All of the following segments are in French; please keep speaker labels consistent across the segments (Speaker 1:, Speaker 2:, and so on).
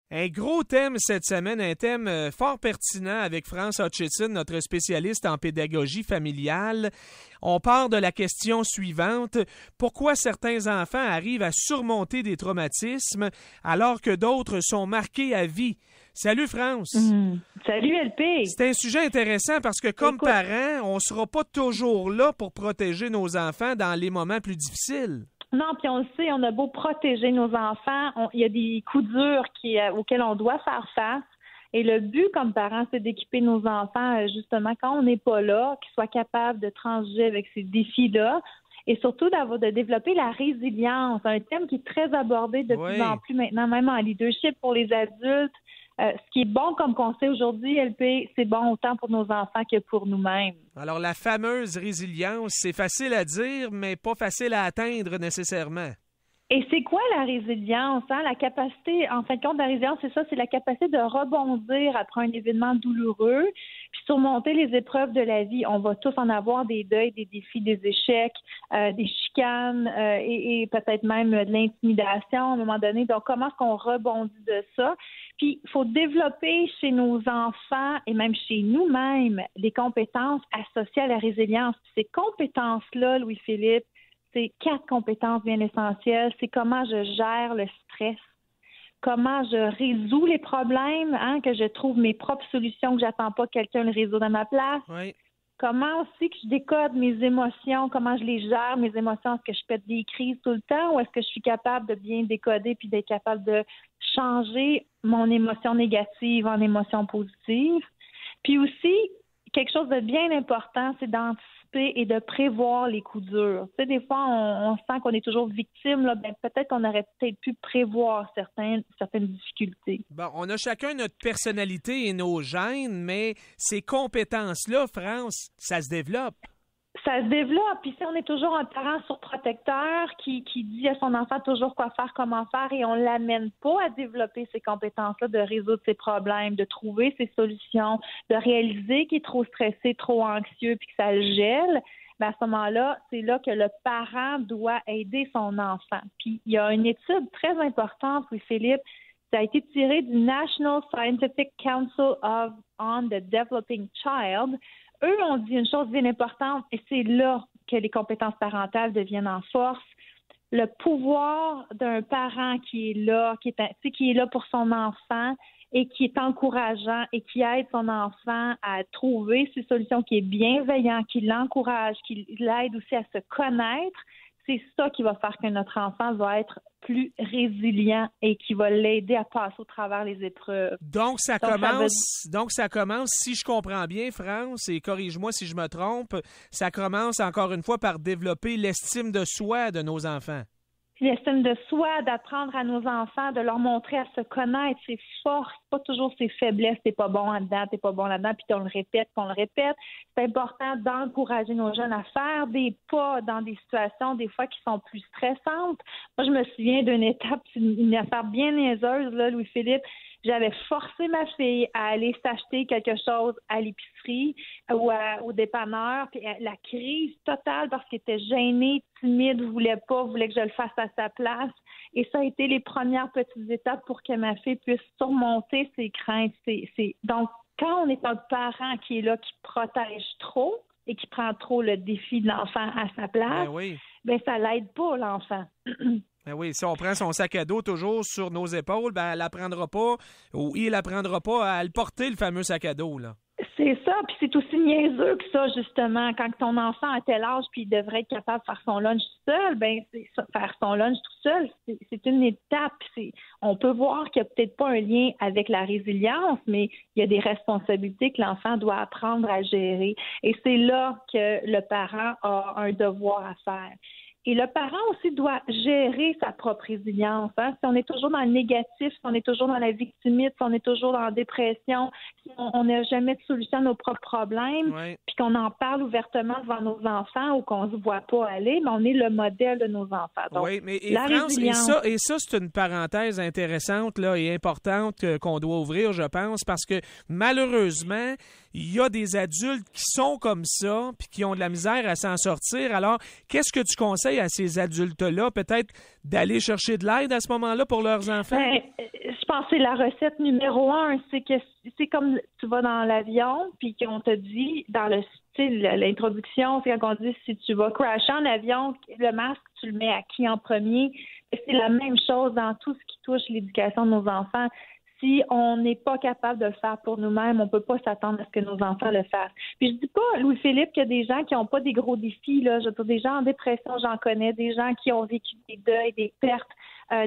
Speaker 1: Un gros thème cette semaine, un thème fort pertinent avec France Hutchison, notre spécialiste en pédagogie familiale. On part de la question suivante. Pourquoi certains enfants arrivent à surmonter des traumatismes alors que d'autres sont marqués à vie? Salut France!
Speaker 2: Salut LP!
Speaker 1: C'est un sujet intéressant parce que comme parents, on ne sera pas toujours là pour protéger nos enfants dans les moments plus difficiles.
Speaker 2: Non, puis on le sait, on a beau protéger nos enfants, il y a des coups durs auxquels on doit faire face. Et le but comme parents, c'est d'équiper nos enfants, justement, quand on n'est pas là, qu'ils soient capables de transiger avec ces défis-là et surtout de développer la résilience, un thème qui est très abordé de plus en plus maintenant, même en leadership pour les adultes. Ce qui est bon comme conseil aujourd'hui, LP, c'est bon autant pour nos enfants que pour nous-mêmes.
Speaker 1: Alors, la fameuse résilience, c'est facile à dire, mais pas facile à atteindre nécessairement.
Speaker 2: Et c'est quoi la résilience? La capacité, en fin de compte, la résilience, c'est ça, c'est la capacité de rebondir après un événement douloureux, puis surmonter les épreuves de la vie. On va tous en avoir des deuils, des défis, des échecs, des chicanes et peut-être même de l'intimidation à un moment donné. Donc, comment est-ce qu'on rebondit de ça? Puis, il faut développer chez nos enfants et même chez nous-mêmes des compétences associées à la résilience. Puis ces compétences-là, Louis-Philippe, c'est 4 compétences bien essentielles. C'est comment je gère le stress, comment je résous les problèmes, que je trouve mes propres solutions, que j'attends pas que quelqu'un le résout à ma place.
Speaker 1: Oui.
Speaker 2: Comment aussi que je décode mes émotions, comment je les gère, mes émotions. Est-ce que je pète des crises tout le temps ou est-ce que je suis capable de bien décoder puis d'être capable de changer mon émotion négative en émotion positive? Puis aussi, quelque chose de bien important, c'est d'anticiper et de prévoir les coups durs. Tu sais, des fois, on sent qu'on est toujours victime. Là, peut-être qu'on aurait peut-être pu prévoir certaines difficultés.
Speaker 1: Bon, on a chacun notre personnalité et nos gènes, mais ces compétences-là, France, ça se développe.
Speaker 2: Ça se développe. Puis si on est toujours un parent surprotecteur qui dit à son enfant toujours quoi faire, comment faire, et on l'amène pas à développer ces compétences-là, de résoudre ses problèmes, de trouver ses solutions, de réaliser qu'il est trop stressé, trop anxieux, puis que ça le gèle, à ce moment-là, c'est là que le parent doit aider son enfant. Puis il y a une étude très importante, Louis-Philippe, ça a été tiré du National Scientific Council on the Developing Child. Eux ont dit une chose bien importante, et c'est là que les compétences parentales deviennent en force. Le pouvoir d'un parent qui est là, qui est là pour son enfant et qui est encourageant et qui aide son enfant à trouver ses solutions, qui est bienveillant, qui l'encourage, qui l'aide aussi à se connaître, c'est ça qui va faire que notre enfant va être plus résilient et qui va l'aider à passer au travers les épreuves.
Speaker 1: Donc, ça commence, si je comprends bien, France, et corrige-moi si je me trompe, ça commence encore une fois par développer l'estime de soi de nos enfants.
Speaker 2: L'estime de soi, d'apprendre à nos enfants, de leur montrer à se connaître ses forces, pas toujours ses faiblesses, t'es pas bon là-dedans, t'es pas bon là-dedans, puis on le répète. C'est important d'encourager nos jeunes à faire des pas dans des situations, des fois, qui sont plus stressantes. Moi, je me souviens d'une étape, une affaire bien niaiseuse, là, Louis-Philippe. J'avais forcé ma fille à aller s'acheter quelque chose à l'épicerie ou au dépanneur. Puis la crise totale parce qu'elle était gênée, timide, voulait que je le fasse à sa place. Et ça a été les premières petites étapes pour que ma fille puisse surmonter ses craintes. Donc, quand on est un parent qui est là, qui protège trop et qui prend trop le défi de l'enfant à sa place, ça l'aide pas, l'enfant.
Speaker 1: Ben oui, si on prend son sac à dos toujours sur nos épaules, elle n'apprendra pas, ou il n'apprendra pas à le porter, le fameux sac à dos, là.
Speaker 2: C'est ça, puis c'est aussi niaiseux que ça, justement. Quand ton enfant a tel âge puis il devrait être capable de faire son lunch tout seul, faire son lunch tout seul, c'est une étape. On peut voir qu'il n'y a peut-être pas un lien avec la résilience, mais il y a des responsabilités que l'enfant doit apprendre à gérer. Et c'est là que le parent a un devoir à faire. Et le parent aussi doit gérer sa propre résilience. Si on est toujours dans le négatif, si on est toujours dans la victimite, si on est toujours dans la dépression, si on n'a jamais de solution à nos propres problèmes, puis qu'on en parle ouvertement devant nos enfants ou qu'on ne se voit pas aller, mais on est le modèle de nos enfants. Donc,
Speaker 1: oui, et ça, c'est une parenthèse intéressante là, et importante qu'on doit ouvrir, je pense, parce que malheureusement, il y a des adultes qui sont comme ça puis qui ont de la misère à s'en sortir. Alors, qu'est-ce que tu conseilles conseils à ces adultes-là, peut-être d'aller chercher de l'aide à ce moment-là pour leurs enfants?
Speaker 2: Ben, je pense que c'est la recette numéro 1, c'est que c'est comme tu vas dans l'avion, puis qu'on te dit dans le style, l'introduction, c'est quand on dit si tu vas crasher en avion, le masque, tu le mets à qui en premier? C'est la même chose dans tout ce qui touche l'éducation de nos enfants. Si on n'est pas capable de le faire pour nous-mêmes, on peut pas s'attendre à ce que nos enfants le fassent. Puis je dis pas, Louis-Philippe, qu'il y a des gens qui n'ont pas des gros défis, là. Je veux dire, des gens en dépression, j'en connais, des gens qui ont vécu des deuils, des pertes,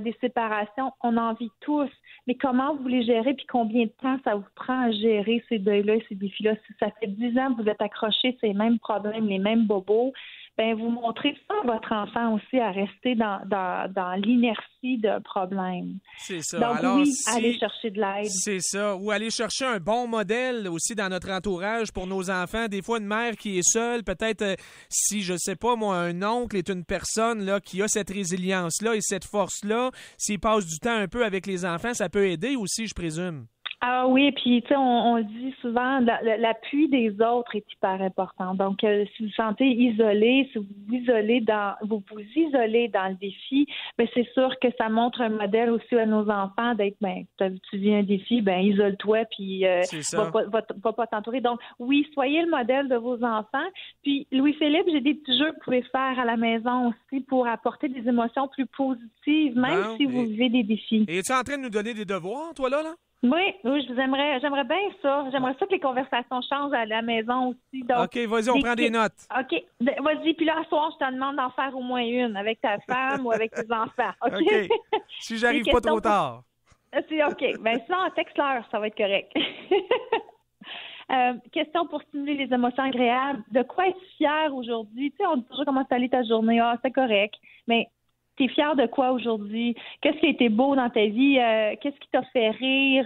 Speaker 2: des séparations. On en vit tous. Mais comment vous les gérez, puis combien de temps ça vous prend à gérer ces deuils-là et ces défis-là? Si ça fait 10 ans que vous êtes accrochés ces mêmes problèmes, les mêmes bobos, ben vous montrez ça à votre enfant aussi à rester dans l'inertie d'un problème.
Speaker 1: C'est ça.
Speaker 2: Donc
Speaker 1: Alors,
Speaker 2: oui, aller chercher de l'aide.
Speaker 1: C'est ça. Ou aller chercher un bon modèle aussi dans notre entourage pour nos enfants. Des fois, une mère qui est seule, peut-être si, je sais pas, moi, un oncle est une personne là qui a cette résilience-là et cette force-là, s'il passe du temps un peu avec les enfants, ça peut aider aussi, je présume.
Speaker 2: Ah oui, puis tu sais, on le dit souvent, l'appui des autres est hyper important. Donc, si vous vous sentez isolé, si vous vous isolez dans le défi, ben c'est sûr que ça montre un modèle aussi à nos enfants d'être, ben, tu vis un défi, ben isole-toi, puis va pas t'entourer. Donc, oui, soyez le modèle de vos enfants. Puis, Louis-Philippe, j'ai des petits jeux que vous pouvez faire à la maison aussi pour apporter des émotions plus positives, même si vous vivez des défis.
Speaker 1: Et es-tu en train de nous donner des devoirs, toi, là?
Speaker 2: Oui, j'aimerais bien ça. J'aimerais ça que les conversations changent à la maison aussi. Donc,
Speaker 1: OK, vas-y, on prend des notes.
Speaker 2: OK, vas-y. Puis là, ce soir, je te demande d'en faire au moins une avec ta femme ou avec tes enfants. OK?
Speaker 1: Si j'arrive pas trop tard.
Speaker 2: C'est OK. Ben sinon, texte-leur, ça va être correct. Question pour stimuler les émotions agréables. De quoi es-tu fier aujourd'hui? Tu sais, on dit toujours comment allait ta journée. Ah, c'est correct. Mais t'es fier de quoi aujourd'hui? Qu'est-ce qui a été beau dans ta vie? Qu'est-ce qui t'a fait rire?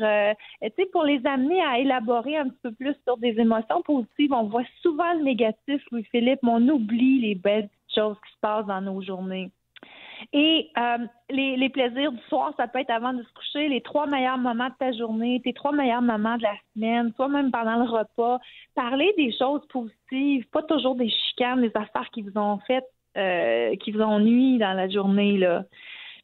Speaker 2: Tu sais, pour les amener à élaborer un petit peu plus sur des émotions positives, on voit souvent le négatif, Louis-Philippe, mais on oublie les belles choses qui se passent dans nos journées. Et les plaisirs du soir, ça peut être avant de se coucher, les 3 meilleurs moments de ta journée, tes 3 meilleurs moments de la semaine, toi même pendant le repas. Parler des choses positives, pas toujours des chicanes, des affaires qui vous ont fait qui vous ennuient dans la journée, là.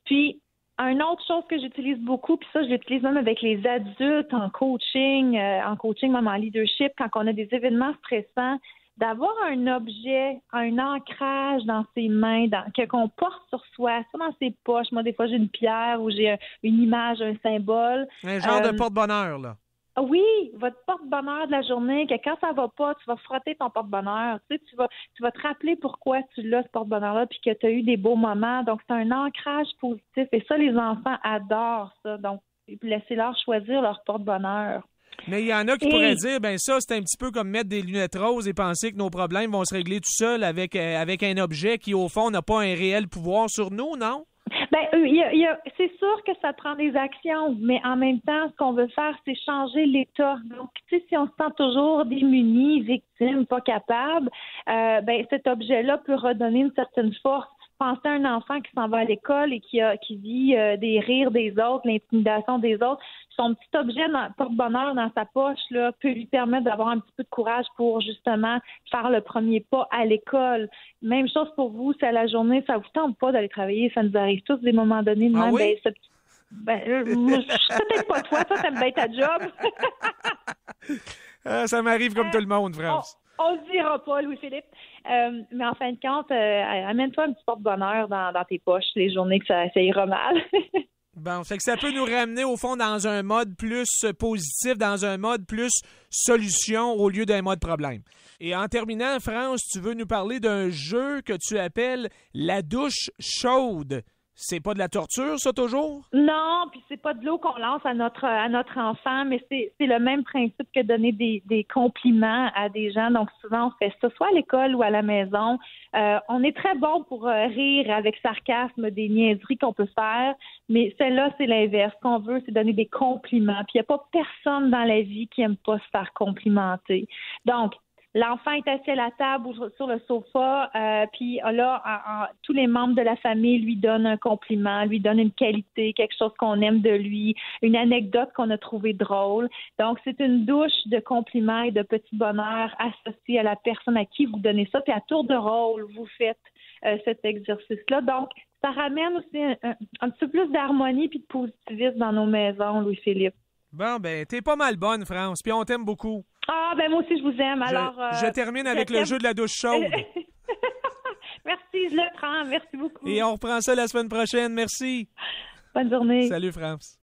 Speaker 2: Puis, une autre chose que j'utilise beaucoup, puis ça, je l'utilise même avec les adultes en coaching, même en leadership, quand on a des événements stressants, d'avoir un objet, un ancrage dans ses mains, qu'on porte sur soi, ça dans ses poches. Moi, des fois, j'ai une pierre ou j'ai une image, un symbole.
Speaker 1: Un genre de porte-bonheur, là.
Speaker 2: Oui, votre porte-bonheur de la journée, que quand ça va pas, tu vas frotter ton porte-bonheur. Tu sais, tu vas te rappeler pourquoi tu l'as, ce porte-bonheur-là, puis que tu as eu des beaux moments. Donc, c'est un ancrage positif. Et ça, les enfants adorent ça. Donc, laissez-leur choisir leur porte-bonheur.
Speaker 1: Mais il y en a qui pourraient dire, ben ça, c'est un petit peu comme mettre des lunettes roses et penser que nos problèmes vont se régler tout seuls avec un objet qui, au fond, n'a pas un réel pouvoir sur nous, non?
Speaker 2: Ben, c'est sûr que ça prend des actions, mais en même temps, ce qu'on veut faire, c'est changer l'état. Donc, tu sais, si on se sent toujours démuni, victime, pas capable, ben cet objet-là peut redonner une certaine force. Pensez à un enfant qui s'en va à l'école et qui vit des rires des autres, l'intimidation des autres. Son petit objet porte-bonheur dans sa poche là, peut lui permettre d'avoir un petit peu de courage pour justement faire le premier pas à l'école. Même chose pour vous, c'est à la journée, ça vous tente pas d'aller travailler, ça nous arrive tous des moments donnés.
Speaker 1: Ah oui?
Speaker 2: Peut-être pas toi t'aimes bien ta job.
Speaker 1: Ça m'arrive comme tout le monde, France.
Speaker 2: On le dira pas, Louis-Philippe. Mais en fin de compte, amène-toi un petit porte-bonheur dans tes poches les journées que ça ira mal.
Speaker 1: Bon, fait que ça peut nous ramener au fond dans un mode plus positif, dans un mode plus solution au lieu d'un mode problème. Et en terminant, France, tu veux nous parler d'un jeu que tu appelles la douche chaude. C'est pas de la torture, ça, toujours?
Speaker 2: Non, puis c'est pas de l'eau qu'on lance à notre enfant, mais c'est le même principe que donner des compliments à des gens. Donc, souvent, on fait ça, soit à l'école ou à la maison. On est très bon pour rire avec sarcasme des niaiseries qu'on peut faire, mais celle-là, c'est l'inverse. Ce qu'on veut, c'est donner des compliments. Puis il n'y a pas personne dans la vie qui aime pas se faire complimenter. Donc, l'enfant est assis à la table ou sur le sofa, puis là, tous les membres de la famille lui donnent un compliment, lui donnent une qualité, quelque chose qu'on aime de lui, une anecdote qu'on a trouvée drôle. Donc, c'est une douche de compliments et de petits bonheurs associés à la personne à qui vous donnez ça. Puis à tour de rôle, vous faites cet exercice-là. Donc, ça ramène aussi un petit peu plus d'harmonie puis de positivisme dans nos maisons, Louis-Philippe.
Speaker 1: Bon, ben, t'es pas mal bonne, France, puis on t'aime beaucoup.
Speaker 2: Ah, ben moi aussi, je vous aime. Alors,
Speaker 1: je termine avec le jeu de la douche chaude.
Speaker 2: Merci, je le prends. Merci beaucoup.
Speaker 1: Et on reprend ça la semaine prochaine. Merci.
Speaker 2: Bonne journée.
Speaker 1: Salut, France.